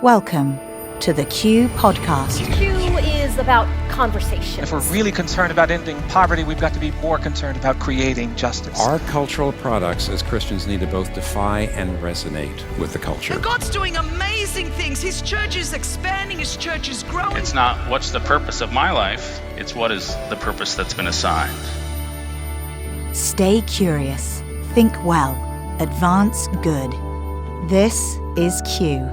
Welcome to the Q Podcast. Q is about conversation. If we're really concerned about ending poverty, we've got to be more concerned about creating justice. Our cultural products as Christians need to both defy and resonate with the culture. And God's doing amazing things. His church is expanding, his church is growing. It's not what's the purpose of my life, it's what is the purpose that's been assigned. Stay curious, think well, advance good. This is Q.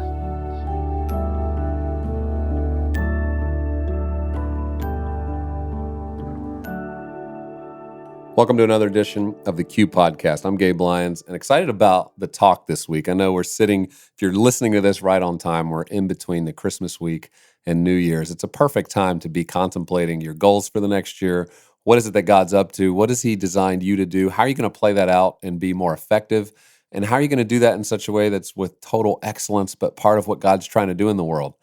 Welcome to another edition of the Q Podcast. I'm Gabe Lyons and excited about the talk this week. I know we're sitting, if you're listening to this right on time, we're in between the Christmas week and New Year's. It's a perfect time to be contemplating your goals for the next year. What is it that God's up to? What has He designed you to do? How are you going to play that out and be more effective? And how are you going to do that in such a way that's with total excellence, but part of what God's trying to do in the world?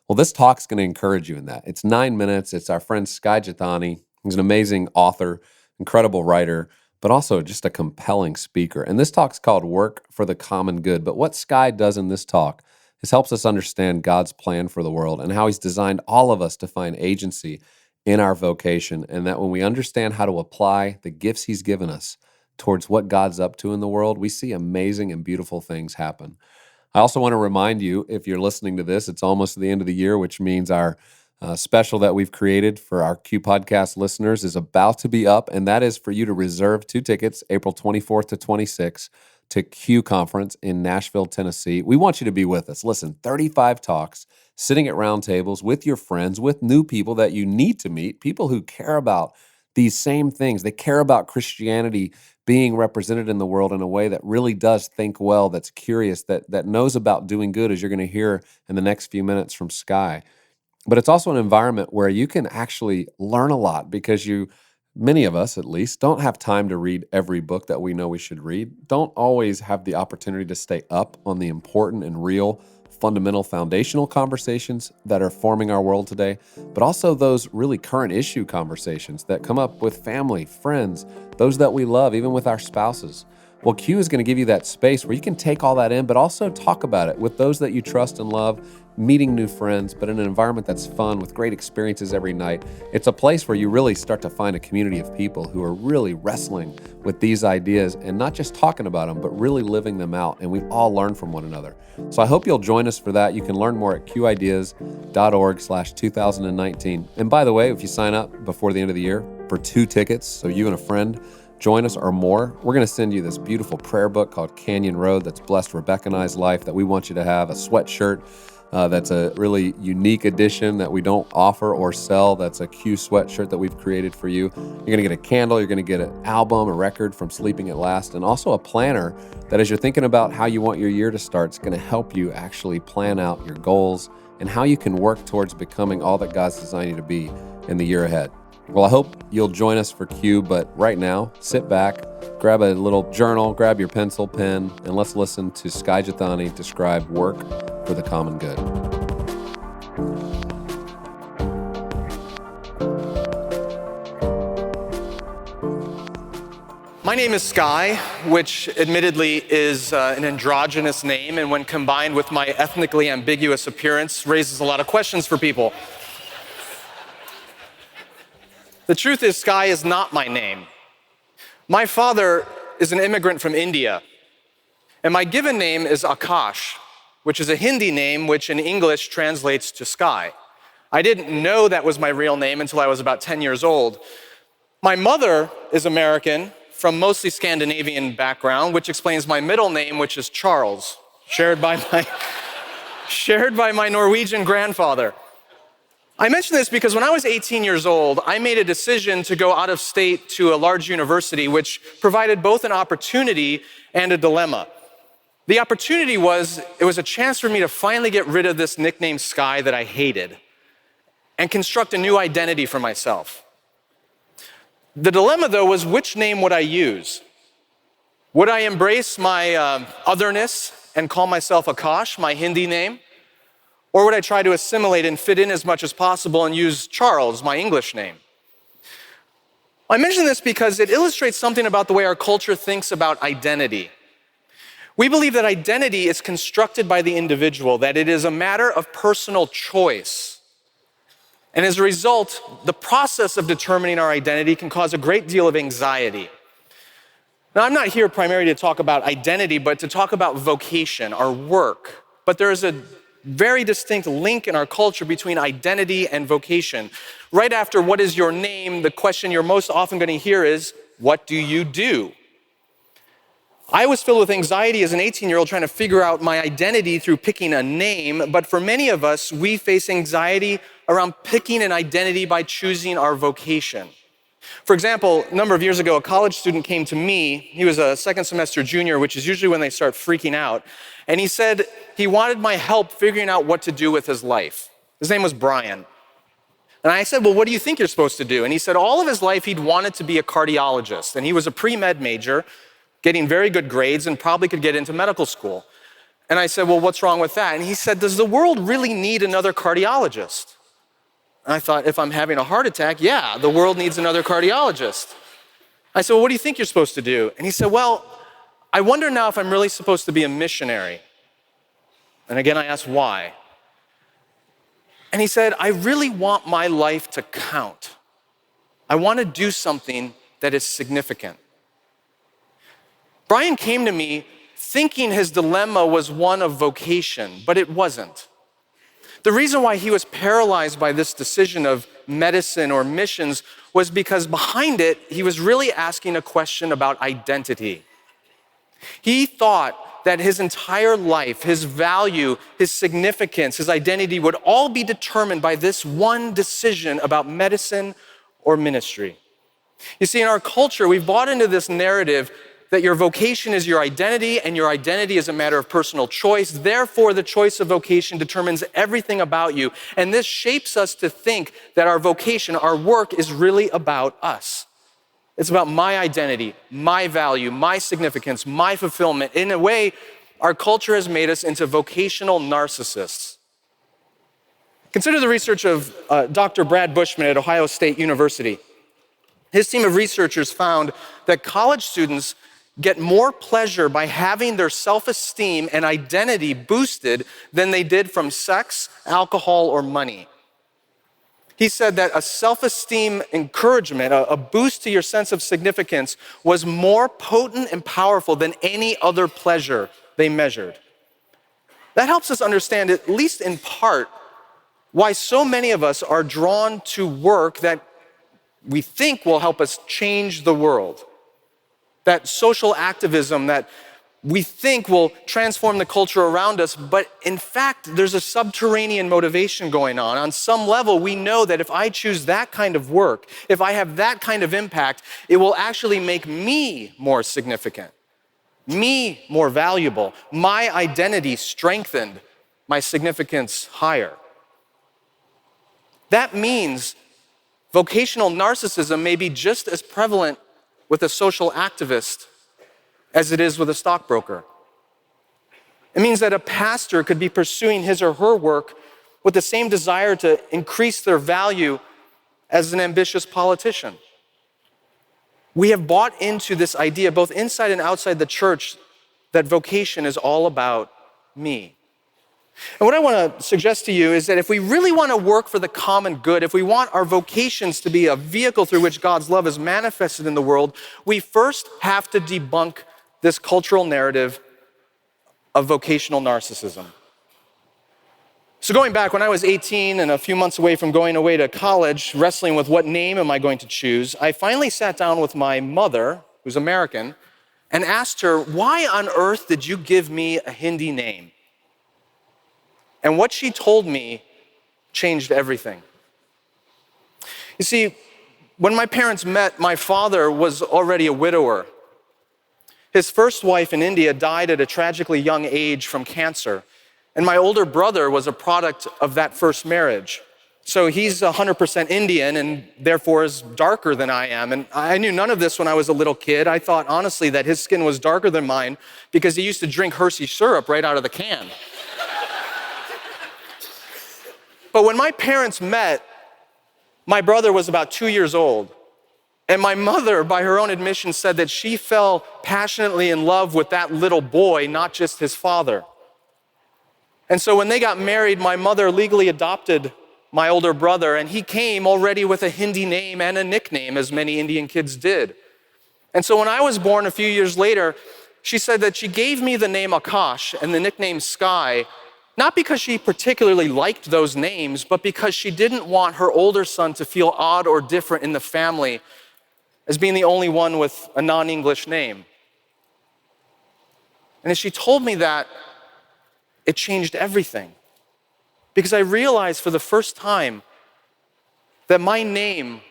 Well, this talk's going to encourage you in that. It's 9 minutes. It's our friend Skye Jethani. He's an amazing author, incredible writer, but also just a compelling speaker. And this talk's called Work for the Common Good. But what Skye does in this talk is helps us understand God's plan for the world and how He's designed all of us to find agency in our vocation, and that when we understand how to apply the gifts He's given us towards what God's up to in the world, we see amazing and beautiful things happen. I also want to remind you, if you're listening to this, it's almost the end of the year, which means our special that we've created for our Q Podcast listeners is about to be up, and that is for you to reserve 2 tickets, April 24th to 26th, to Q Conference in Nashville, Tennessee. We want you to be with us. Listen, 35 talks, sitting at round tables with your friends, with new people that you need to meet, people who care about these same things. They care about Christianity being represented in the world in a way that really does think well, that's curious, that knows about doing good, as you're going to hear in the next few minutes from Skye. But it's also an environment where you can actually learn a lot because many of us at least, don't have time to read every book that we know we should read, don't always have the opportunity to stay up on the important and real, fundamental, foundational conversations that are forming our world today, but also those really current issue conversations that come up with family, friends, those that we love, even with our spouses. Well, Q is going to give you that space where you can take all that in, but also talk about it with those that you trust and love, meeting new friends, but in an environment that's fun with great experiences every night. It's a place where you really start to find a community of people who are really wrestling with these ideas and not just talking about them, but really living them out. And we all learn from one another. So I hope you'll join us for that. You can learn more at qideas.org/2019. And by the way, if you sign up before the end of the year for 2 tickets, so you and a friend join us or more, we're going to send you this beautiful prayer book called Canyon Road that's blessed Rebecca and I's life that we want you to have, a sweatshirt that's a really unique edition that we don't offer or sell. That's a Q sweatshirt that we've created for you. You're going to get a candle, you're going to get an album, a record from Sleeping at Last, and also a planner that as you're thinking about how you want your year to start, it's going to help you actually plan out your goals and how you can work towards becoming all that God's designed you to be in the year ahead. Well, I hope you'll join us for Q, but right now, sit back, grab a little journal, grab your pencil, pen, and let's listen to Skye Jethani describe work for the common good. My name is Skye, which admittedly is an androgynous name, and when combined with my ethnically ambiguous appearance, raises a lot of questions for people. The truth is, Skye is not my name. My father is an immigrant from India, and my given name is Akash, which is a Hindi name which in English translates to sky. I didn't know that was my real name until I was about 10 years old. My mother is American, from mostly Scandinavian background, which explains my middle name, which is Charles, shared by my Norwegian grandfather. I mention this because when I was 18 years old, I made a decision to go out of state to a large university, which provided both an opportunity and a dilemma. The opportunity was, it was a chance for me to finally get rid of this nickname Skye that I hated and construct a new identity for myself. The dilemma, though, was which name would I use? Would I embrace my otherness and call myself Akash, my Hindi name? Or would I try to assimilate and fit in as much as possible and use Charles, my English name? I mention this because it illustrates something about the way our culture thinks about identity. We believe that identity is constructed by the individual, that it is a matter of personal choice. And as a result, the process of determining our identity can cause a great deal of anxiety. Now, I'm not here primarily to talk about identity, but to talk about vocation, our work. But there is a very distinct link in our culture between identity and vocation. Right after what is your name, the question you're most often going to hear is, what do you do? I was filled with anxiety as an 18-year-old trying to figure out my identity through picking a name, but for many of us, we face anxiety around picking an identity by choosing our vocation. For example, a number of years ago, a college student came to me. He was a second semester junior, which is usually when they start freaking out. And he said he wanted my help figuring out what to do with his life. His name was Brian. And I said, well, what do you think you're supposed to do? And he said all of his life he'd wanted to be a cardiologist. And he was a pre-med major, getting very good grades, and probably could get into medical school. And I said, well, what's wrong with that? And he said, does the world really need another cardiologist? And I thought, if I'm having a heart attack, yeah, the world needs another cardiologist. I said, well, what do you think you're supposed to do? And he said, well, I wonder now if I'm really supposed to be a missionary. And again, I asked why. And he said, I really want my life to count. I want to do something that is significant. Brian came to me thinking his dilemma was one of vocation, but it wasn't. The reason why he was paralyzed by this decision of medicine or missions was because behind it, he was really asking a question about identity. He thought that his entire life, his value, his significance, his identity would all be determined by this one decision about medicine or ministry. You see, in our culture, we've bought into this narrative that your vocation is your identity, and your identity is a matter of personal choice. Therefore, the choice of vocation determines everything about you. And this shapes us to think that our vocation, our work, is really about us. It's about my identity, my value, my significance, my fulfillment. In a way, our culture has made us into vocational narcissists. Consider the research of Dr. Brad Bushman at Ohio State University. His team of researchers found that college students get more pleasure by having their self-esteem and identity boosted than they did from sex, alcohol, or money. He said that a self-esteem encouragement, a boost to your sense of significance, was more potent and powerful than any other pleasure they measured. That helps us understand, at least in part, why so many of us are drawn to work that we think will help us change the world. That social activism that we think will transform the culture around us, but in fact, there's a subterranean motivation going on. On some level, we know that if I choose that kind of work, if I have that kind of impact, it will actually make me more significant, me more valuable, my identity strengthened, my significance higher. That means vocational narcissism may be just as prevalent with a social activist as it is with a stockbroker. It means that a pastor could be pursuing his or her work with the same desire to increase their value as an ambitious politician. We have bought into this idea, both inside and outside the church, that vocation is all about me. And what I want to suggest to you is that if we really want to work for the common good, if we want our vocations to be a vehicle through which God's love is manifested in the world, we first have to debunk this cultural narrative of vocational narcissism. So going back, when I was 18 and a few months away from going away to college, wrestling with what name am I going to choose, I finally sat down with my mother, who's American, and asked her, why on earth did you give me a Hindi name? And what she told me changed everything. You see, when my parents met, my father was already a widower. His first wife in India died at a tragically young age from cancer. And my older brother was a product of that first marriage. So he's 100% Indian and therefore is darker than I am. And I knew none of this when I was a little kid. I thought, honestly, that his skin was darker than mine because he used to drink Hershey syrup right out of the can. But when my parents met, my brother was about 2 years old, And my mother, by her own admission, said that she fell passionately in love with that little boy, not just his father. And so when they got married, my mother legally adopted my older brother, and he came already with a Hindi name and a nickname, as many Indian kids did. And so when I was born a few years later, she said that she gave me the name Akash and the nickname Skye, not because she particularly liked those names, but because she didn't want her older son to feel odd or different in the family as being the only one with a non-English name. And as she told me that, it changed everything. Because I realized for the first time that my name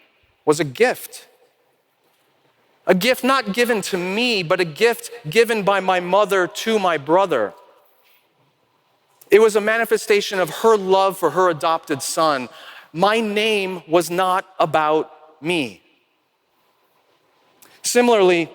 was a gift. A gift not given to me, but a gift given by my mother to my brother. It was a manifestation of her love for her adopted son. My name was not about me. Similarly,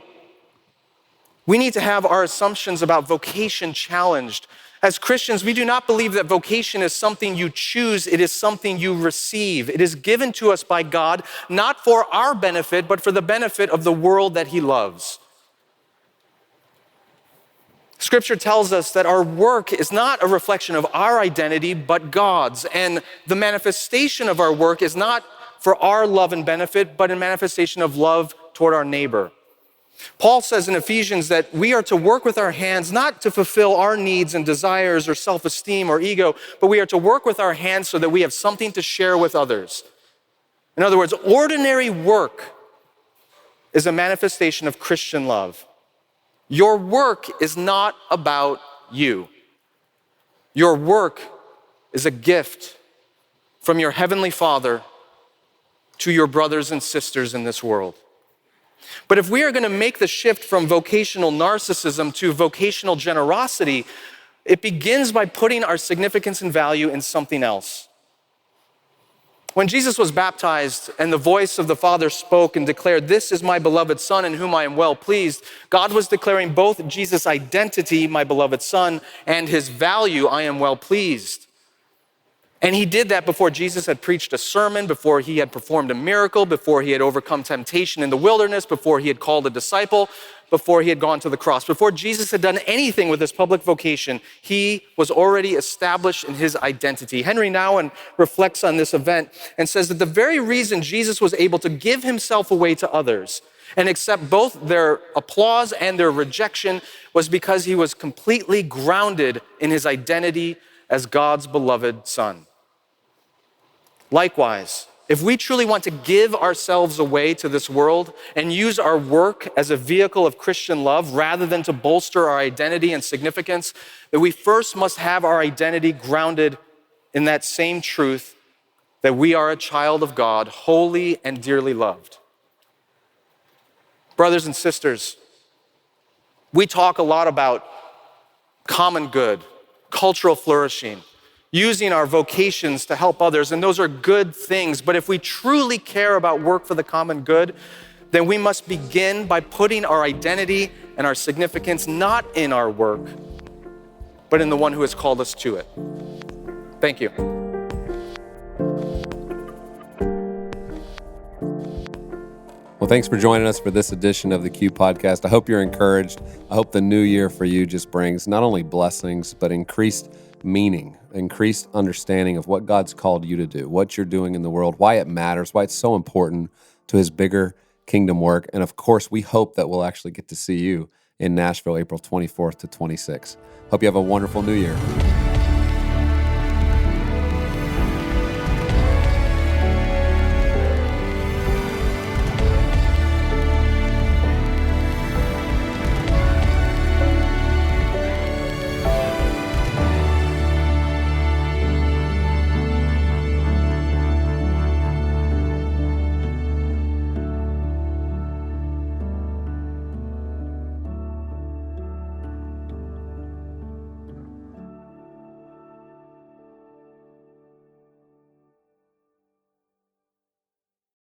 we need to have our assumptions about vocation challenged. As Christians, we do not believe that vocation is something you choose, it is something you receive. It is given to us by God, not for our benefit, but for the benefit of the world that He loves. Scripture tells us that our work is not a reflection of our identity, but God's. And the manifestation of our work is not for our love and benefit, but a manifestation of love toward our neighbor. Paul says in Ephesians that we are to work with our hands not to fulfill our needs and desires or self-esteem or ego, but we are to work with our hands so that we have something to share with others. In other words, ordinary work is a manifestation of Christian love. Your work is not about you. Your work is a gift from your Heavenly Father to your brothers and sisters in this world. But if we are going to make the shift from vocational narcissism to vocational generosity, it begins by putting our significance and value in something else. When Jesus was baptized and the voice of the Father spoke and declared, "This is my beloved Son in whom I am well pleased," God was declaring both Jesus' identity, my beloved Son, and His value, I am well pleased. And He did that before Jesus had preached a sermon, before He had performed a miracle, before He had overcome temptation in the wilderness, before He had called a disciple, before He had gone to the cross. Before Jesus had done anything with His public vocation, He was already established in His identity. Henry Nouwen reflects on this event and says that the very reason Jesus was able to give Himself away to others and accept both their applause and their rejection was because He was completely grounded in His identity as God's beloved Son. Likewise, if we truly want to give ourselves away to this world and use our work as a vehicle of Christian love rather than to bolster our identity and significance, then we first must have our identity grounded in that same truth that we are a child of God, holy and dearly loved. Brothers and sisters, we talk a lot about common good, cultural flourishing, using our vocations to help others, and those are good things. But if we truly care about work for the common good, then we must begin by putting our identity and our significance not in our work, but in the one who has called us to it. Thank you. Well, thanks for joining us for this edition of the Q Podcast. I hope you're encouraged. I hope the new year for you just brings not only blessings, but increased meaning, increased understanding of what God's called you to do, what you're doing in the world, why it matters, why it's so important to His bigger kingdom work. And of course, we hope that we'll actually get to see you in Nashville, April 24th to 26th. Hope you have a wonderful new year.